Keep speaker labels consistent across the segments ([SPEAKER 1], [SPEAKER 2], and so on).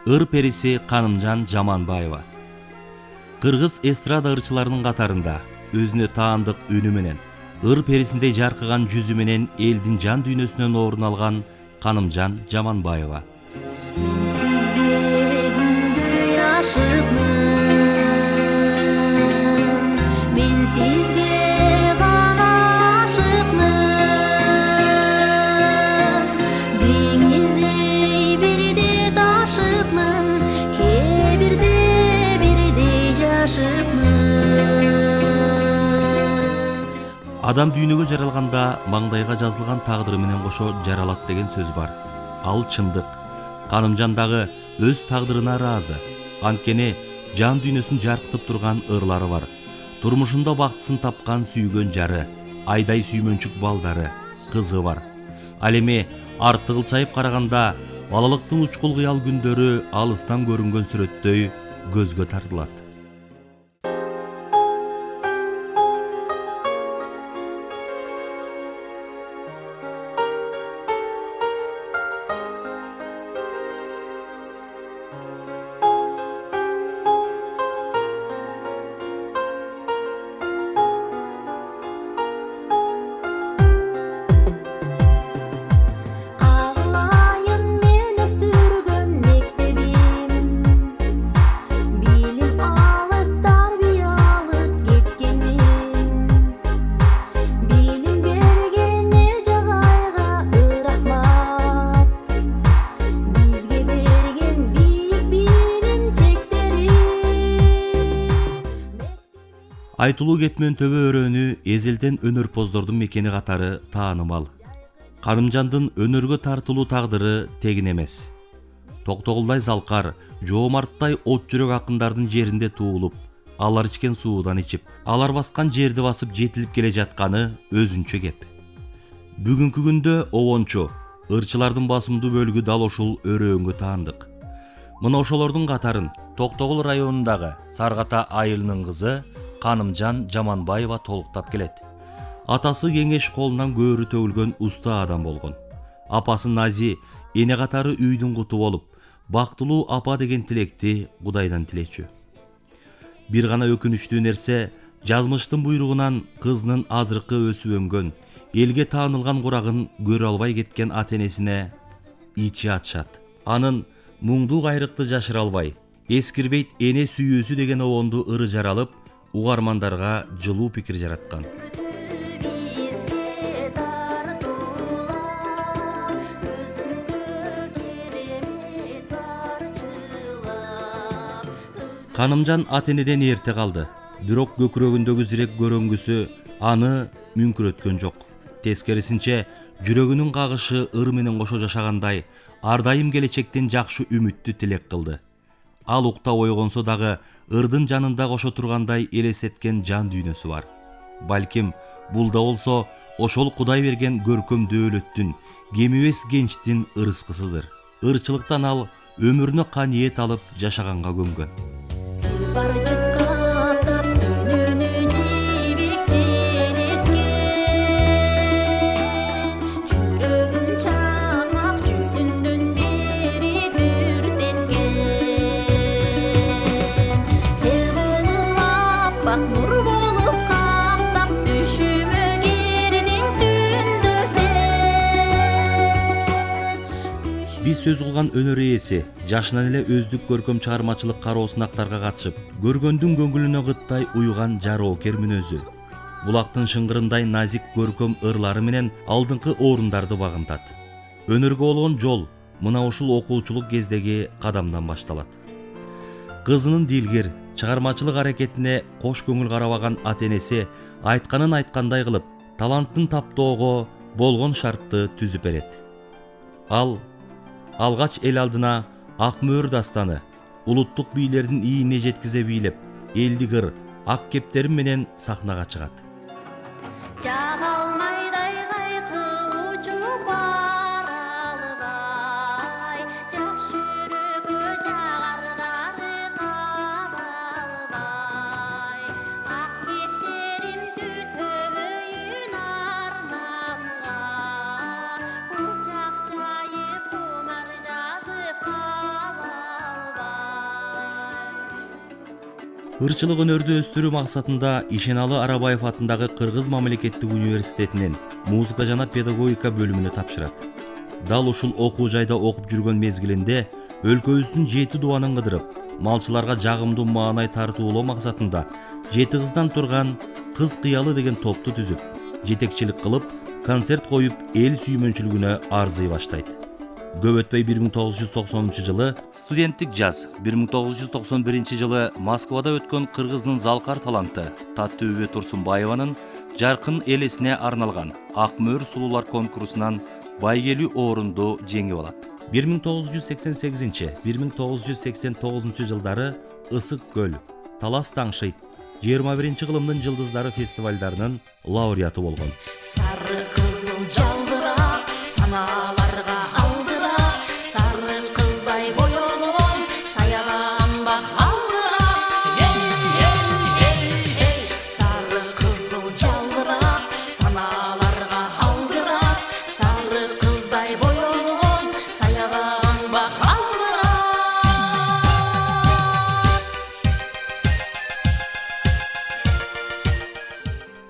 [SPEAKER 1] ыр периси Канымжан Жаманбаева. Кыргыз эстрада ырчыларынын катарында өзүнө таандык үнү менен, ыр перисиндей жаркыган жүзү менен элдин жан дүйнөсүнөн орун алган Канымжан Жаманбаева.
[SPEAKER 2] Мен сизге күндөй ашыкмын, мен сизге гана ашыкмын, деңиздей бирде ташыпмын, кээ бирдей жашыпмын.
[SPEAKER 1] Адам дүйнөгө жаралганда маңдайга жазылган тагдыры менен кошо жаралат деген сөз бар. Ал чындык. Канымжандагы өз тагдырына ыраазы. Анткени жан дүйнөсүн жаркытып турган ырлары бар. Турмушунда бактысын тапкан сүйгөн жары, айдай сүймөнчүк балдары, кызы бар. Ал эми артыгыл чайып караганда балалыктын учкул кыял күндөрү алыстан көрүнгөн сүрөттөй көзгө тартылат. Айтылуу кетмен төбө өрөөнү эзелден өнөрпоздордун мекени катары таанымал. Канымжандын өнөргө тартылуу тагдыры тегин эмес. Токтогулдай залкар, жоомарттай от жүрөк акындардын жеринде туулуп, алар ичкен суудан ичип, алар баскан жерди басып жетилип келе жатканы өзүнчө кеп. Бүгүнкү күндө обончу, ырчылардын басымдуу бөлүгү дал ушул өрөөнгө таандык. Мына ошолордун катарын Токтогул районундагы Саргата айылынын кызы Канымжан Жаманбаева толуктап келет. Атасы кеңеш колунан көөрү төгүлгөн уста адам болгон. Апасы Нази эне катары үйдүн куту болуп, бактылуу апа деген тилекти Кудайдан тилечү. Бир гана өкүнүчтүү нерсе, жазмыштын буйругунан кызынын азыркы өсүп өнгөн, элге таанылган курагын көрө албай кеткен ата-энесине ичи ачат. Анын муңдуу кайрыкты жашыра албай, эскирбейт эне сүйүүсү деген обонду ыры жаралып, угармандарга жылуу пикир жараткан. Канымжан ата-энеден эрте калды. Бирок көкүрөгүндөгү зирек көрөңгүсү аны мүңкүрөткөн жок. Тескерисинче, жүрөгүнүн кагышы ыр менен кошо жашагандай, ар дайым келечектен жакшы үмүттү тилек кылды. Ал укта ойгонсо дагы ырдын жанында кошо тургандай элестеткен жан дүйнөсү бар. Балким бул да болсо ошол Кудай берген көркөм дөөлөттүн, кемибес кенчтин ырыскысыдыр. Ырчылыктан ал өмүрүнө каниет алып жашаганга көнгөн. Биз сөз кылган өнөр ээси жашынан эле өздүк көркөм чыгармачылык кароосунактарга катышып, көргөндүн көңүлүнө кыттай уйган жароокер мүнөзү. Булактын шыңгырындай назик көркөм ырлары менен алдыңкы орундарды багынтат. Өнөргө болгон жол мына ушул окуучулук кездеги кадамдан башталат. Кызынын дилгир, чыгармачылык аракетине кош көңүл карабаган ата-энеси айтканын айткандай кылып, таланттын таптоого болгон шартты түзүп берет. Ал алгач эл алдына Ак мөөр дастаны, улуттук бийлердин ийине жеткизе бийлеп, элдик ыр, ак кептерим менен сахнага чыгат. Ырчылык өнөрдү өстүрүү максатында Ишеналы Арабаев атындагы Кыргыз мамлекеттик университетинин музыка жана педагогика бөлүмүнө тапшырат. Дал ушул окуу жайда окуп жүргөн мезгилинде өлкөбүздүн 7 дубанын кыдырып, малчыларга жагымдуу маанай тартуулоо максатында 7 кыздан турган Кыз кыялы деген топту түзүп, жетекчилик кылып, концерт коюп, эл сүймөнчүлүгүнө арзый баштайт. Көп өтпөй 1990 жылы студенттик жаз, 1991 жылы Москвада өткөн Кыргыздын залкар таланты Таттыбүбө Турсунбаеванын жаркын элесине арналган Ак мөөр сулуулар конкурсунан байгелүү орунду жеңип алат. 1988-1989 жылдары Ысык көл, Талас таңшыйт, 21 кылымдын жылдыздары фестивалдарынын лауреаты болгон.
[SPEAKER 2] Сары кызыл жалбырак саналарга алдырак, сары кыздай боёлгон саяган бак алдырак. Сары кызыл жалбырак саналарга алдырак, сары кыздай боёлгон саяган бак алдырак.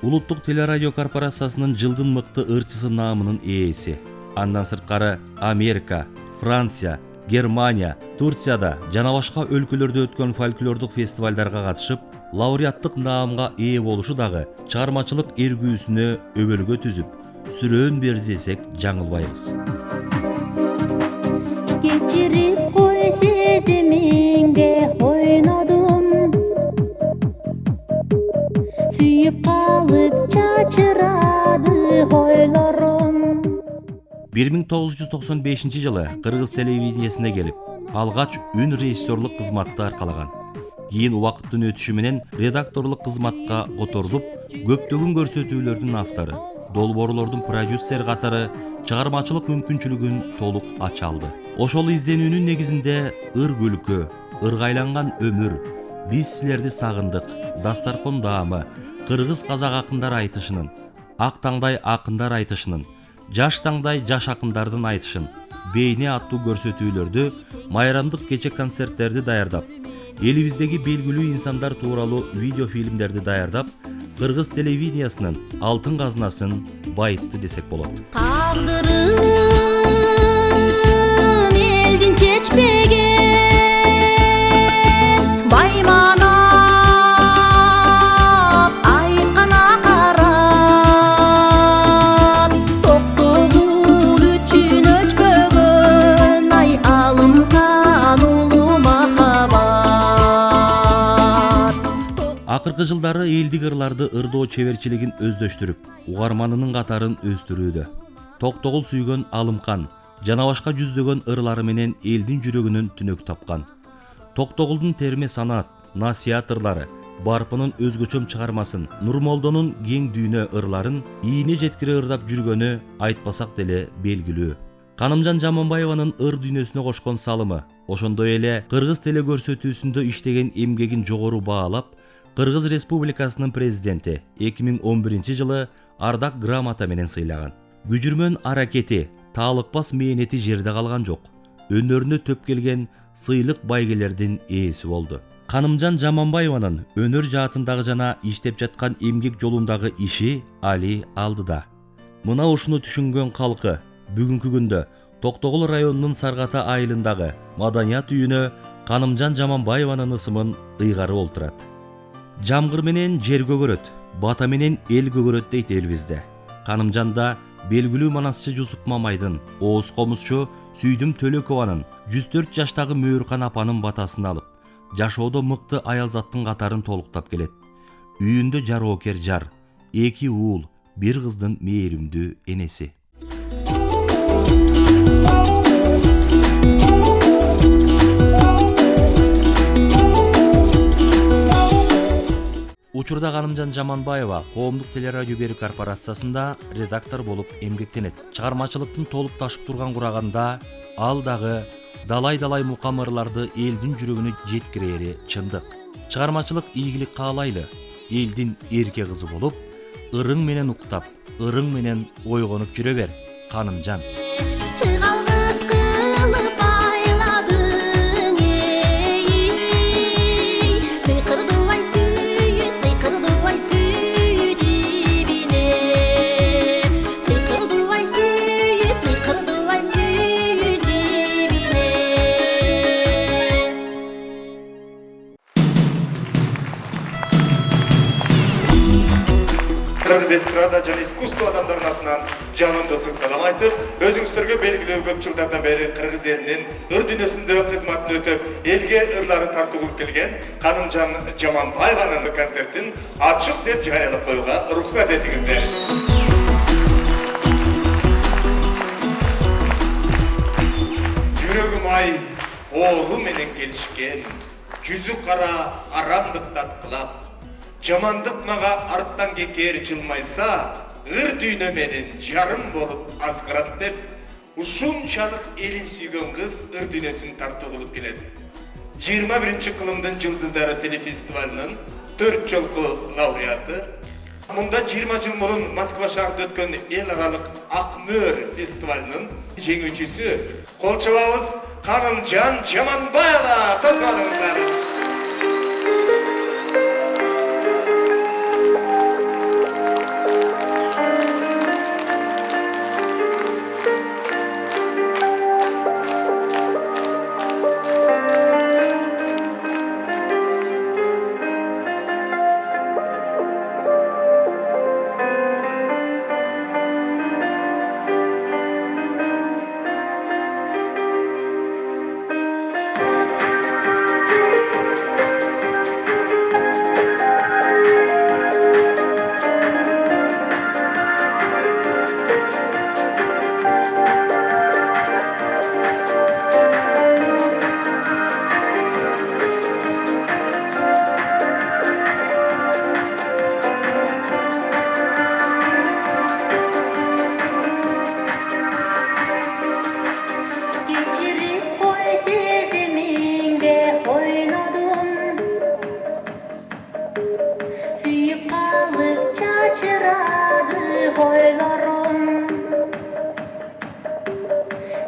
[SPEAKER 1] Улуттук телерадио корпорациясынын жылдын мыкты ырчысы наамынын ээси. Андан сырткары Америка, Франция, Германия, Турцияда жана башка өлкөлөрдө өткөн фольклордук фестивалдарга катышып, лауреаттык наамга ээ болушу дагы чыгармачылык эргүүсүнө өбөлгө түзүп, сүрөөн берди десек жаңылбайбыз.
[SPEAKER 3] Geçirip koy seziminde oynadum, suyup kalıp çaçıradı oylarım.
[SPEAKER 1] 1995 жылы Кыргыз телевидениесине келип, алгач үн режиссерлук кызматты аркалаган. Кийин убакыттын өтүшү менен редакторлук кызматка которулуп, көптөгөн көрсөтүүлөрдүн автору, долбоорлордун продюсер катары чыгармачылык мүмкүнчүлүгүн толук ача алды. Ошол изденүүнүн негизинде Ыр күлкө, Ыргайланган өмүр, Биз силерди сагындык, Дастаркон даамы, Кыргыз казак акындар айтышынын, Ак таңдай акындар айтышынын, Жаш таңдай жаш акындардын айтышын, Бейне аттуу көрсөтүүлөрдү, майрамдык кече концерттерди даярдап, элибиздеги белгилүү инсандар тууралуу видеофильмдерди даярдап, Кыргыз телевидениясынын алтын казынасын байытты десек болот.
[SPEAKER 2] Tağdırın eldin çeçpegen, baymanap aytkana karap, toktogul üçün öçpөгөн ay alıngan ulu makabat.
[SPEAKER 1] Акыркы жылдары элдик ырларды ырдоо чеберчилигин өздөштүрүп, угарманынын катарын өстүрүүдө. Токтогул сүйгөн Алымкан жана башка жүздөгөн ырлары менен элдин жүрөгүнөн түнөк тапкан. Токтогулдун терме санаат, насият ырлары, Барпынын өзгөчөм чыгармасын, Нурмолдонун кең дүйнө ырларын ийине жеткире ырдап жүргөнү айтпасак деле белгилүү. Канымжан Жаманбаеванын ыр дүйнөсүнө кошкон салымы, ошондой эле Кыргыз теле көрсөтүүсүндө иштеген эмгегин жогору баалап, Кыргыз Республикасынын президенти 2011 жылы ардак грамота менен сыйлаган. Күжүрмөн аракети, таалыкпас мээнети жерде калган жок. Өнөрүнө төп келген сыйлык байгелердин ээси болду. Канымжан Жаманбаеванын өнөр жаатындагы жана иштеп жаткан эмгек жолундагы иши али алдыда. Мына ушуну түшүнгөн калкы бүгүнкү күндө Токтогул районунун Саргата айылындагы маданият үйүнө Канымжан Жаманбаеванын ысымын ыйгары олтурат. Жамгыр менен жер көгөрөт, бата менен эл көгөрөт дейт элибизде. Канымжанда белгилүү манасчы Жусуп Мамайдын, Ооз комузчу Сүйдүм Төлөкованын 104 жаштагы Мөөркан апанын батасын алып, жашоодо мыкты аялзаттын катарын толуктап келет. Үйүндө жароокер жар, 2 уул, 1 кыздын мээримдүү энеси. Учурда Канымжан Жаманбаева коомдук телерадио берүү корпорациясында редактор болуп эмгектенет. Чыгармачылыктын толуп ташып турган кураганда ал дагы далай-далай мукамырларды элдин жүрөгүнө жеткирери чындык. Чыгармачылык ийгилик каалайлы, элдин эрке кызы болуп, ырың менен уктап, ырың менен ойгонуп жүрө бер, Канымжан.
[SPEAKER 2] Чыгалгыс кылып айладың эй, сыйкырдыбай
[SPEAKER 4] Kırgız estrada және искусство адамдарының атынан жанындысың салам айтып, өзіңіздерге белгілі көп жылдардан бері Кыргыз елінің ыр дүниесінде қызматын өтіп, елге ырларын тартылып келген Канымжан Жаманбаеваның концертін ашық деп жариялап қоюға рұқсат етіңіздер. Жүрегім ай, оғлы менен келішкен, жүзі қара арамдық татқылап, жамандық маға арттан кекер жылмайса, ыр дүйнө менен жарым болып азғырат деп, ушунчалык элин сүйгөн кыз ыр дүйнөсүн тартуу кылып келет. 21 кылымдын жылдыздары телефестивалынын 4 жолку лауреаты, мында 20 жыл мурун Москва шаарында өткөн эл аралык Ак мөр фестивалынын жеңүүчүсү, кол чабабыз Канымжан Жаманбаева. Тоз алыңыздар.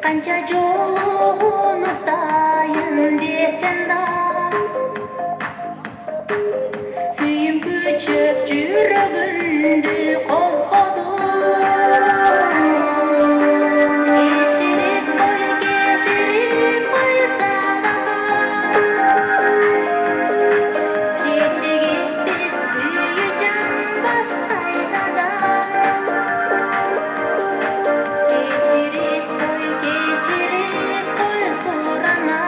[SPEAKER 3] Kanca jolunu dayın desen da Suyum küçük жүрөгүндү козгоду Geçirip koy sadaka Geçigip biz suyucan bas kayrada Geçirip koy surana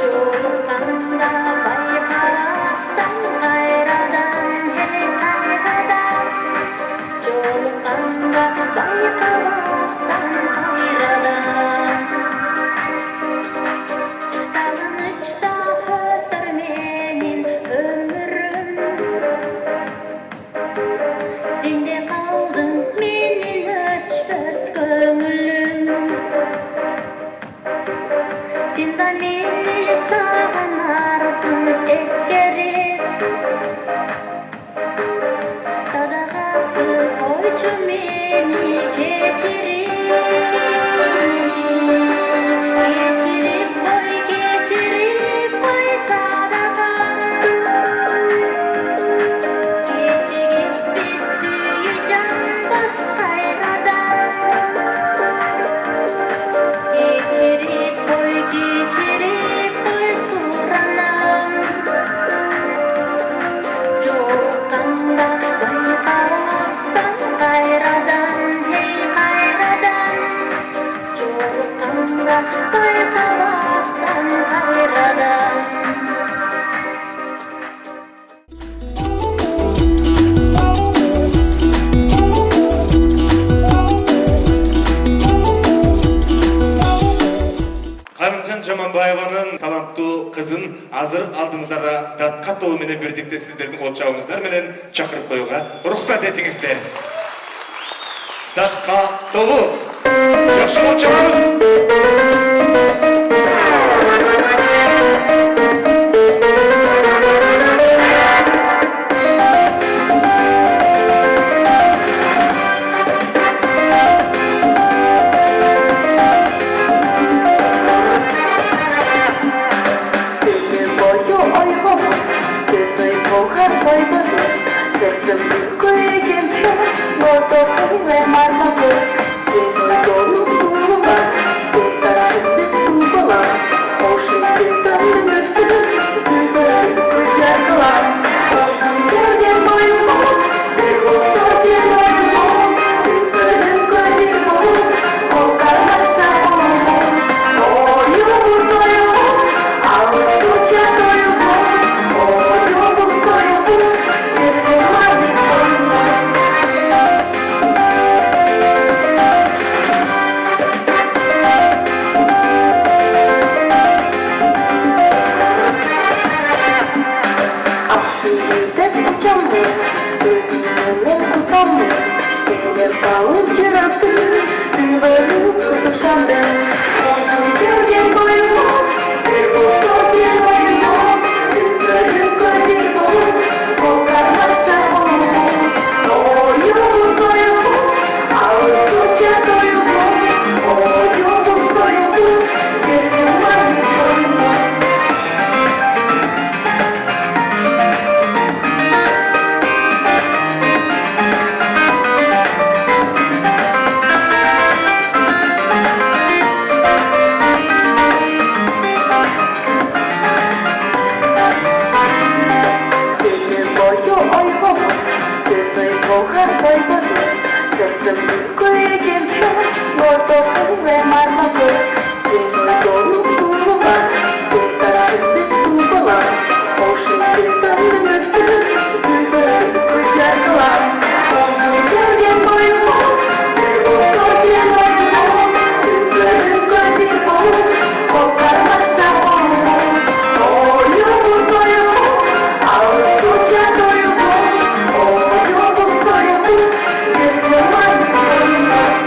[SPEAKER 3] Jolukanda baykarastan kayradan hele kayradan Jolukanda baykarastan kayradan Sağınıçta ötür menin ömürüm Sende kaldın menin öçpös köngülüm Sen da meni sağınarsın eskerip Sadakası koyçu meni keçirip Geçirip koy sadaka Geçigip biz suyucan bas kayradan Geçirip koy suranam Jolukanda baykarastan kayradan hey kayradan Jolukanda baykarastan kayradan
[SPEAKER 4] Канымжан Жаманбаеванын таланттуу кызын азыр алдыңыздарға датка тобу менен бирдикте сиздердин кол чабыңыздар менен чакырып коюга уруксат этиңиздер. Датка тобу жакшы кол чабабыз.
[SPEAKER 3] Воздух и мармакы, свежий голубь. Benim bağım çıraktı, bir bölüm tutuşandı. Olsun gölge boyumuz, bir bulsun bir boyumuz. Bir bölüm kadir bul, kol karmaşa olumuz. Oyumuz oyumuz, ağusturca doyumuz. Oyumuz oyumuz, gece var boyumuz. Benim boyu oyhum, gönül boğar boyları. Sırtım bir koyacağım şu, bozdoğu ve marmağu. Seni dolu dolular, birkaçında su bulan. Hoşum sevdan dönürsün, gülbörü kucaklar. Olsun gölgen boyumuz, bir bulsun bir boyumuz. Gülbörü kadir bul, kol karmaşa olumuz. Oyumuz oyumuz, ağusturca doyumuz. Oyumuz oyumuz, gece var boyumuz.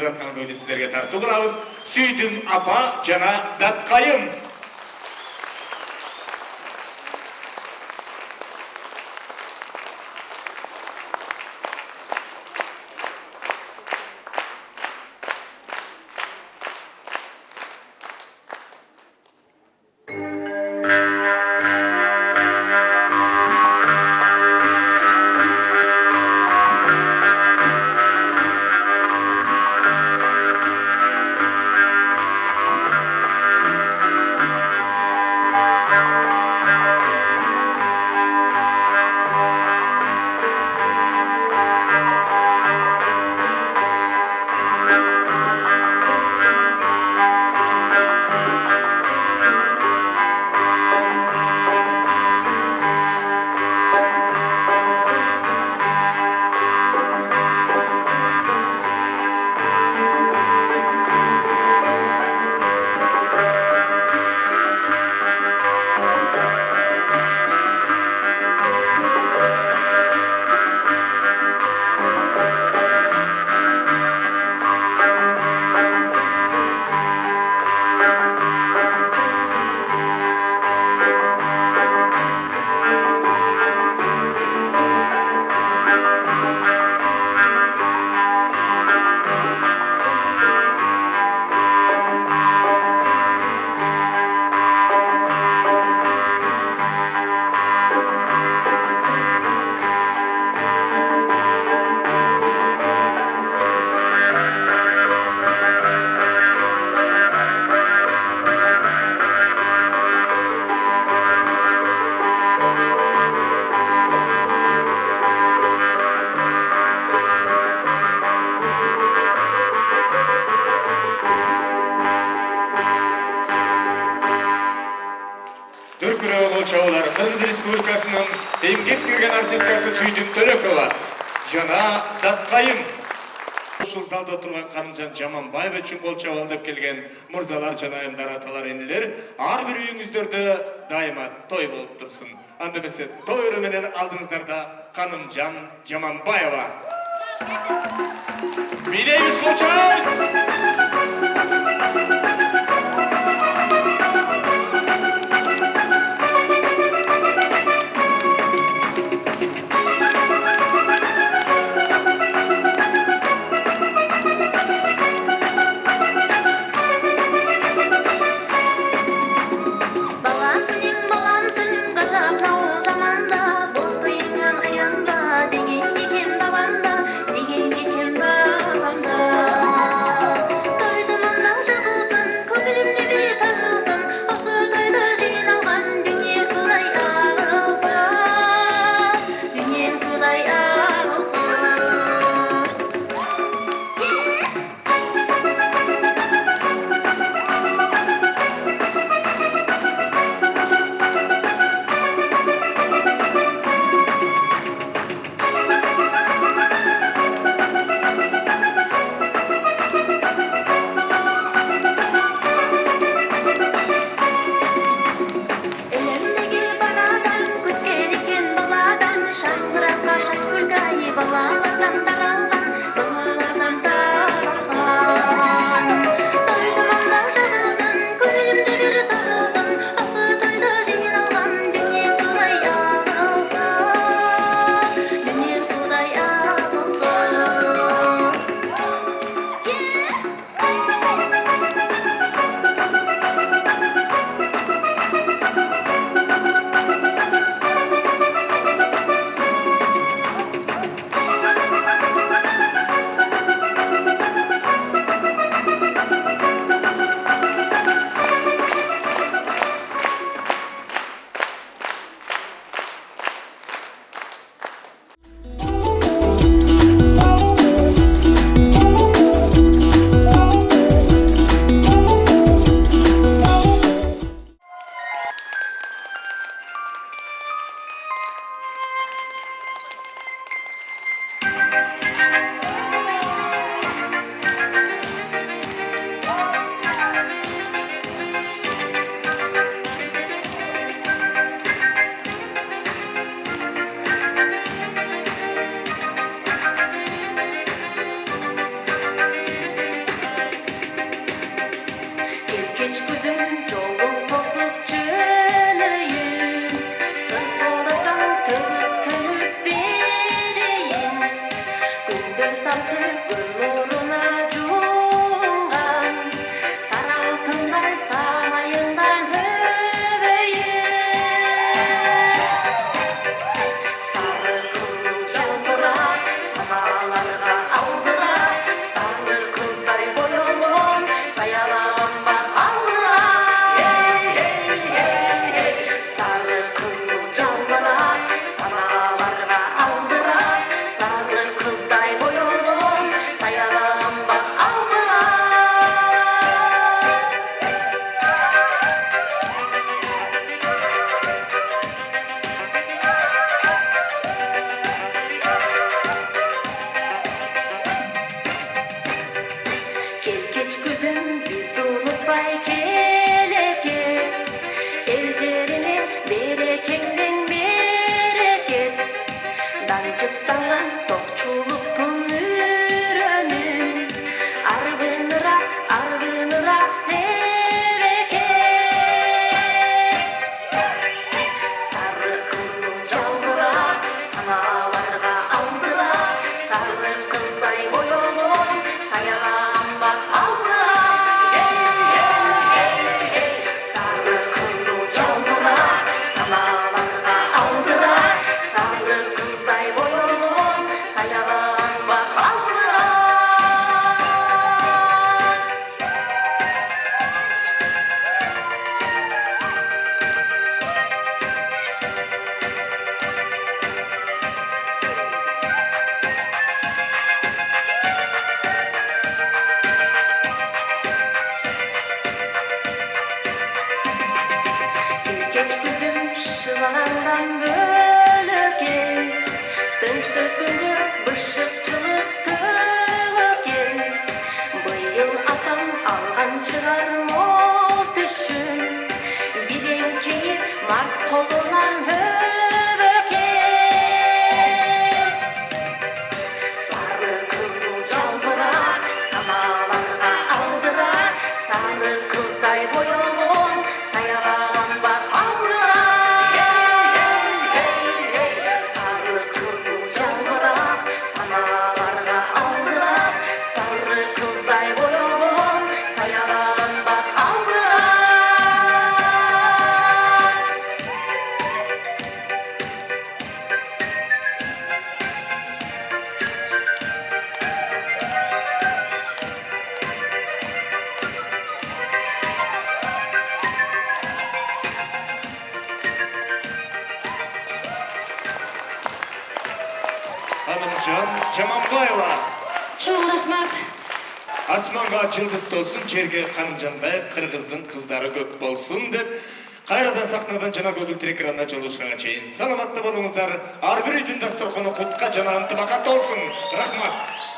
[SPEAKER 4] жатқан көйді сіздерге тарту қыламыз. Сүйдім апа жана датқайым. Чабалар Қырғыз Республикасының еңбек сіңірген артисткасы Сүйдім Төлөкова жана датқайым. Ушул залда турган Карымжан Жаманбаев үчүн кол чабалдап келген мырзалар жана айымдар, аталар, энелер, ар бир үйүңүздөрдө дайыма той болуп турсун. Анда эмесе той өрү менен алдыңыздарда Карымжан Жаманбаева. Билейбиз, кол чабабыз.
[SPEAKER 2] эл жерине берекеңден берекет данчыктанган токчулуктун үйрөнүм арбыныраак себеке сары кызыл жалбырак саналарга алдыра сары кыздай боёлгон саябак алдыра сары кызыл жалбырак саналарга алдыра сары кыздай боёлгон саябак алдыра Keç күзүм шылагандан бөлөкем тынчтык күнгө бышыкчылык төгөкем быйыл атам алган чыгар мол түшүм бирең кийип март колунан өбөкем сары кызыл жалбырак самаларга алдыра сары кыздай боёлгон саябак алдыра сары кызыл жалбырак самаларга алдыра сары кыздай боёлгон саябак алдыра
[SPEAKER 4] Hanımcan Жаманбаева.
[SPEAKER 2] чоң рахмат
[SPEAKER 4] Асманға жылдыз толсын, жерге Қанымжандай, қырғыздың қыздары көп болсын деп, қайрадан сахнадан жана көгілдір экранына жолугушканга чейин саламатты болуңуздар. Ар бир үйдүн дасторкону кутка жана ынтымакка толсын. Рахмат.